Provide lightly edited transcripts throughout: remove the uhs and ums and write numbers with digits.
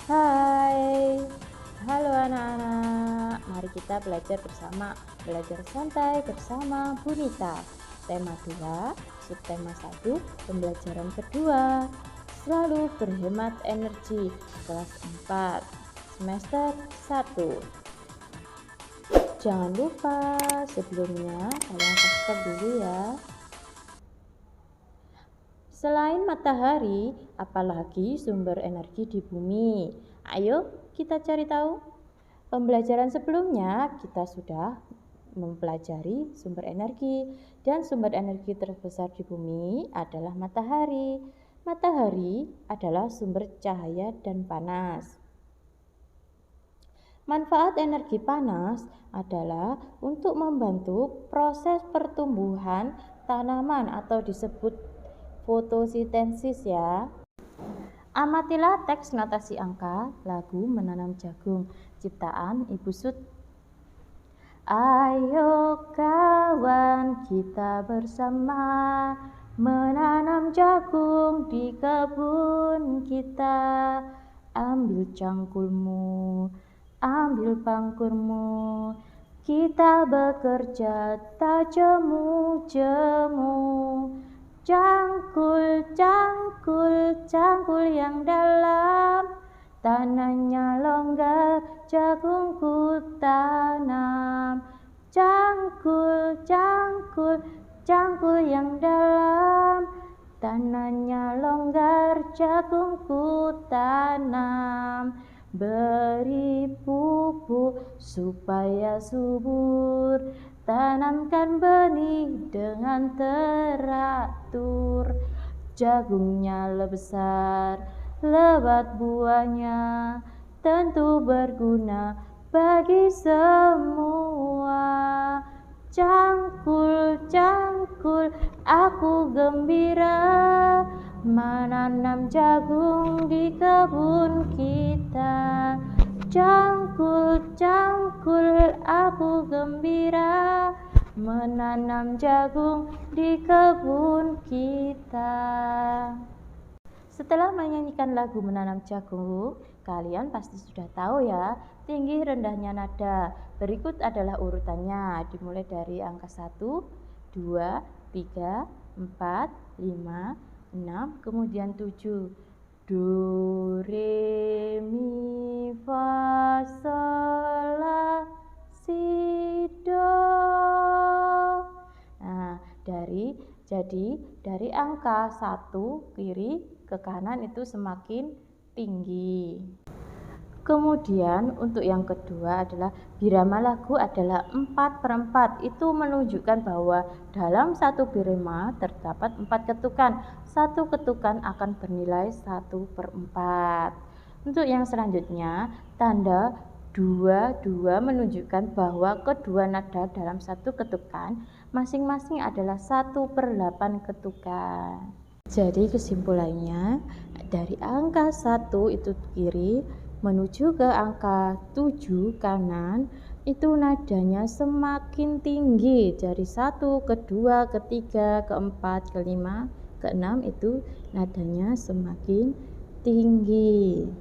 Hai, halo anak-anak. Mari kita belajar bersama, belajar santai bersama Bunita. Tema 2, subtema 1, pembelajaran kedua. Selalu berhemat energi, kelas 4, semester 1. Jangan lupa sebelumnya kalian subscribe dulu ya. Selain matahari, apalagi sumber energi di bumi? Ayo kita cari tahu. Pembelajaran sebelumnya kita sudah mempelajari sumber energi, dan sumber energi terbesar di bumi adalah matahari. Matahari adalah sumber cahaya dan panas. Manfaat energi panas adalah untuk membantu proses pertumbuhan tanaman atau disebut fotosintesis ya. Amatilah teks notasi angka lagu Menanam Jagung ciptaan Ibu Sud. Ayo kawan kita bersama menanam jagung di kebun kita. Ambil cangkulmu, ambil pangkurmu, kita bekerja tak jemu-jemu. Cangkul, cangkul, cangkul yang dalam, tanahnya longgar, jagungku tanam. Cangkul, cangkul, cangkul yang dalam, tanahnya longgar, jagungku tanam. Beri pupuk supaya subur, tanamkan benih dengan teratur. Jagungnya besar, lebat buahnya, tentu berguna bagi semua. Cangkul, cangkul, aku gembira menanam jagung di kebun kita. Cangkul, cangkul, aku gembira menanam jagung di kebun kita. Setelah menyanyikan lagu Menanam Jagung, kalian pasti sudah tahu ya tinggi rendahnya nada. Berikut adalah urutannya, dimulai dari angka 1, 2, 3, 4, 5, 6, kemudian 7. Do, re, mi, fa, sol, la, si, do. Nah, dari angka 1 kiri ke kanan itu semakin tinggi. Kemudian untuk yang kedua adalah birama lagu adalah 4/4. Itu menunjukkan bahwa dalam satu birama terdapat 4 ketukan. Satu ketukan akan bernilai 1/4. Untuk yang selanjutnya, tanda 2 menunjukkan bahwa kedua nada dalam satu ketukan masing-masing adalah 1/8 ketukan. Jadi kesimpulannya, dari angka 1 itu kiri menuju ke angka 7 kanan, itu nadanya semakin tinggi. Dari 1 ke 2 ke 3 ke 4 ke 5 ke 6 itu nadanya semakin tinggi.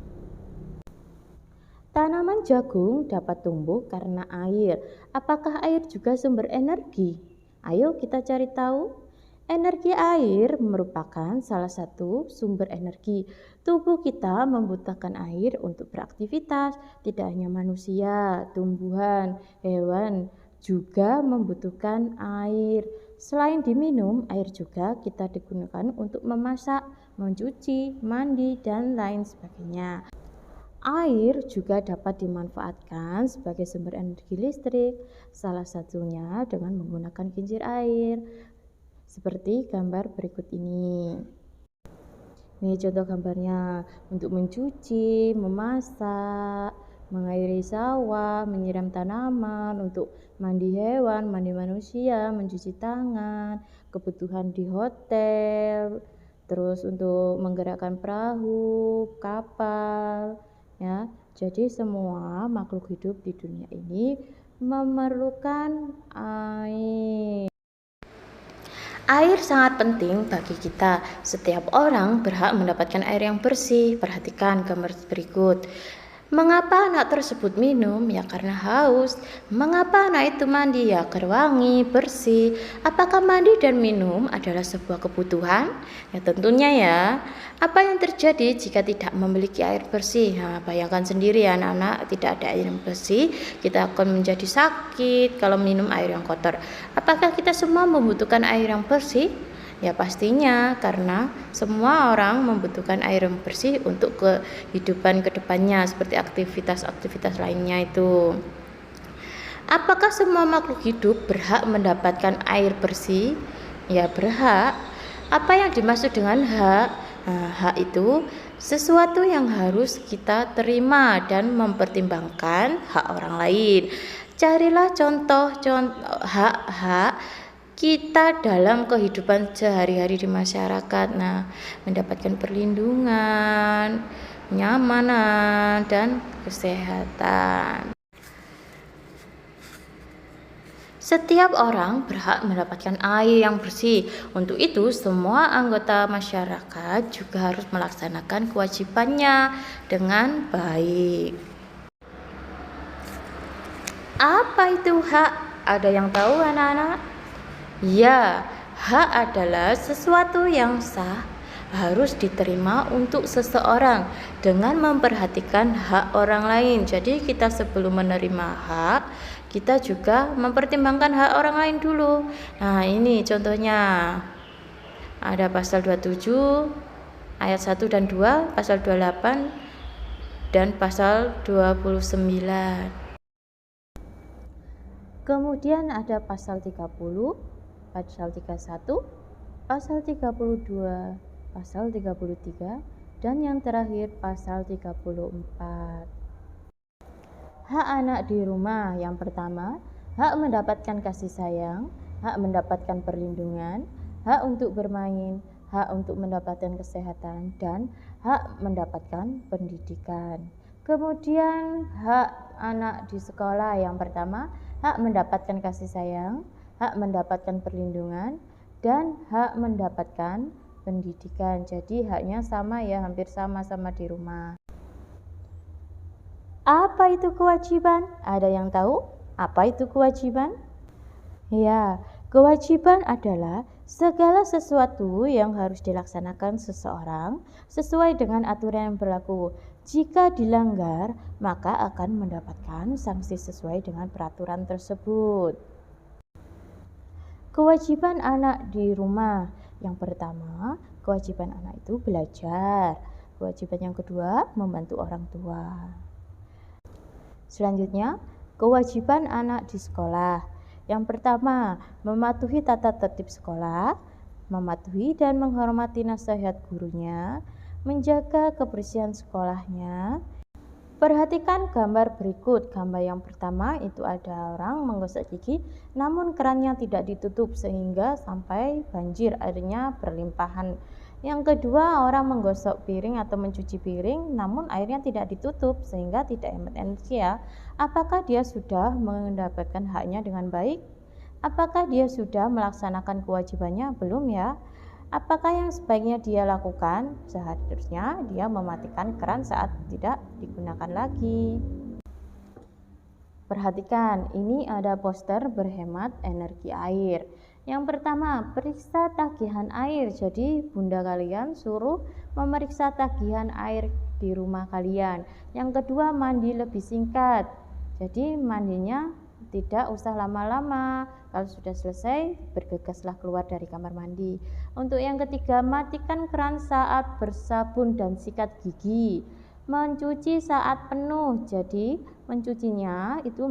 Tanaman jagung dapat tumbuh karena air. Apakah air juga sumber energi? Ayo kita cari tahu. Energi air merupakan salah satu sumber energi. Tubuh kita membutuhkan air untuk beraktivitas. Tidak hanya manusia, tumbuhan, hewan juga membutuhkan air. Selain diminum, air juga kita digunakan untuk memasak, mencuci, mandi, dan lain sebagainya. Air juga dapat dimanfaatkan sebagai sumber energi listrik, salah satunya dengan menggunakan kincir air. Seperti gambar berikut ini. Ini contoh gambarnya untuk mencuci, memasak, mengairi sawah, menyiram tanaman, untuk mandi hewan, mandi manusia, mencuci tangan, kebutuhan di hotel, terus untuk menggerakkan perahu, kapal, ya. Jadi semua makhluk hidup di dunia ini memerlukan air. Air sangat penting bagi kita. Setiap orang berhak mendapatkan air yang bersih. Perhatikan gambar berikut. Mengapa anak tersebut minum? Ya karena haus. Mengapa anak itu mandi? Ya agar wangi, bersih. Apakah mandi dan minum adalah sebuah kebutuhan? Ya tentunya ya. Apa yang terjadi jika tidak memiliki air bersih? Nah, bayangkan sendiri ya anak-anak, tidak ada air yang bersih, kita akan menjadi sakit kalau minum air yang kotor. Apakah kita semua membutuhkan air yang bersih? Ya pastinya, karena semua orang membutuhkan air yang bersih untuk kehidupan kedepannya seperti aktivitas-aktivitas lainnya itu. Apakah semua makhluk hidup berhak mendapatkan air bersih? Ya berhak. Apa yang dimaksud dengan hak? Nah, hak itu sesuatu yang harus kita terima dan mempertimbangkan hak orang lain. Carilah contoh-contoh hak-hak kita dalam kehidupan sehari-hari di masyarakat. Nah, mendapatkan perlindungan, kenyamanan, dan kesehatan. Setiap orang berhak mendapatkan air yang bersih. Untuk itu, semua anggota masyarakat juga harus melaksanakan kewajibannya dengan baik. Apa itu hak? Ada yang tahu anak-anak? Ya, hak adalah sesuatu yang sah, harus diterima untuk seseorang dengan memperhatikan hak orang lain. Jadi kita sebelum menerima hak, kita juga mempertimbangkan hak orang lain dulu. Nah, ini contohnya. Ada pasal 27 ayat 1 dan 2, pasal 28 dan pasal 29. Kemudian ada pasal 30, pasal 31, pasal 32, pasal 33, dan yang terakhir pasal 34. Hak anak di rumah yang pertama, hak mendapatkan kasih sayang, hak mendapatkan perlindungan, hak untuk bermain, hak untuk mendapatkan kesehatan, dan hak mendapatkan pendidikan. Kemudian hak anak di sekolah yang pertama, hak mendapatkan kasih sayang, hak mendapatkan perlindungan, dan hak mendapatkan pendidikan. Jadi haknya sama ya, hampir sama-sama di rumah. Apa itu kewajiban? Ada yang tahu? Apa itu kewajiban? Ya, kewajiban adalah segala sesuatu yang harus dilaksanakan seseorang sesuai dengan aturan yang berlaku. Jika dilanggar, maka akan mendapatkan sanksi sesuai dengan peraturan tersebut. Kewajiban anak di rumah. Yang pertama, kewajiban anak itu belajar. Kewajiban yang kedua, membantu orang tua. Selanjutnya, kewajiban anak di sekolah. Yang pertama, mematuhi tata tertib sekolah, mematuhi dan menghormati nasihat gurunya, menjaga kebersihan sekolahnya. Perhatikan gambar berikut. Gambar yang pertama itu ada orang menggosok gigi, namun kerannya tidak ditutup sehingga sampai banjir, airnya berlimpahan. Yang kedua, orang menggosok piring atau mencuci piring, namun airnya tidak ditutup sehingga tidak hemat energi ya. Apakah dia sudah mendapatkan haknya dengan baik? Apakah dia sudah melaksanakan kewajibannya? Belum ya. Apakah yang sebaiknya dia lakukan? Seharusnya dia mematikan keran saat tidak digunakan lagi. Perhatikan, ini ada poster berhemat energi air. Yang pertama, periksa tagihan air. Jadi bunda kalian suruh memeriksa tagihan air di rumah kalian. Yang kedua, mandi lebih singkat. Jadi mandinya tidak usah lama-lama. Kalau sudah selesai, bergegaslah keluar dari kamar mandi. Untuk yang ketiga, matikan keran saat bersabun dan sikat gigi. Mencuci saat penuh, jadi mencucinya itu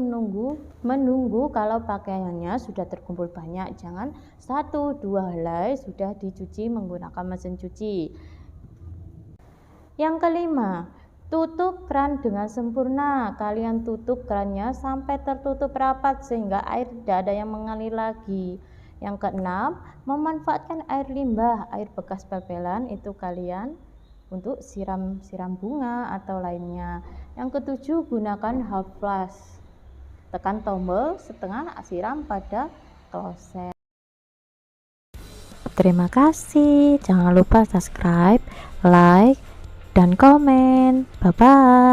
menunggu kalau pakaiannya sudah terkumpul banyak. Jangan 1-2 helai sudah dicuci menggunakan mesin cuci. Yang kelima, tutup keran dengan sempurna. Kalian tutup kerannya sampai tertutup rapat sehingga air tidak ada yang mengalir lagi. Yang keenam, memanfaatkan air limbah, air bekas pel-pelan itu kalian untuk siram bunga atau lainnya. Yang ketujuh, gunakan half flash. Tekan tombol setengah, siram pada kloset. Terima kasih. Jangan lupa subscribe, like, dan komen. Bye bye.